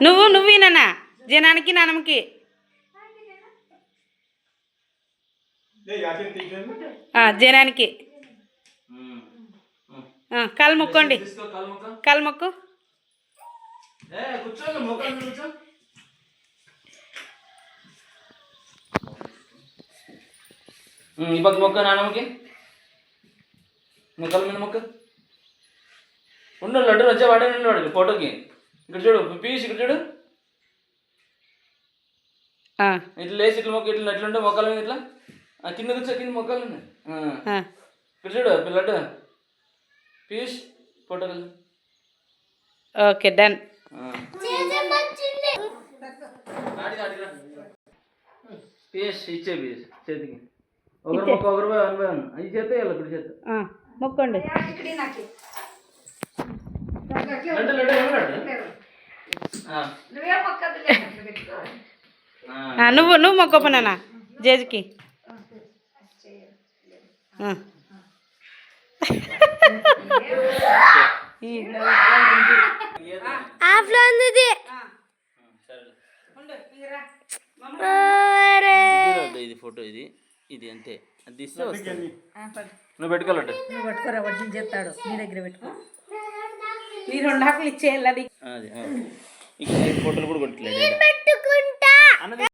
నువ్వు నాన్న జనానికి నాన్నకి జనానికి కాలు మొక్కండి కాలు మొక్కు ఈ పక్క మొక్క నాన్నమ్మకి మొక్కల మీద మొక్క ఉండు లడ్డు వచ్చే వాడే వాడికి ఫోటోకి ఇక్కడ చూడు పీస్ ఇక్కడ చూడు ఇట్లా లేచి ఇట్లా మొక్క ఇట్లా ఎట్లుంటే మొక్కల మీద ఇట్లా కింద కూర్చో కింద మొక్కలు ఉన్నాయి ఇక్కడ చూడు laddu piece photo okay done piece ఇచ్చే పీస్ చేతికి ఒకరు మొక్క ఒకరు అనుభవం ఈ చేత ఇక్కడ చేత మొక్కండి నువ్వు మొక్కపోనా జేజుకి ఇది ఫోటో ఇది ఇది అంతే అది తీస్తే నువ్వు పెట్టుకోవాలంటే నువ్వు పెట్టుకోరా వడ్డీ చెప్తాడు నీ దగ్గర పెట్టుకో నీ 2 ఆకులు ఇచ్చేయాలి అది ఫోటోలు కూడా కొట్టలేదు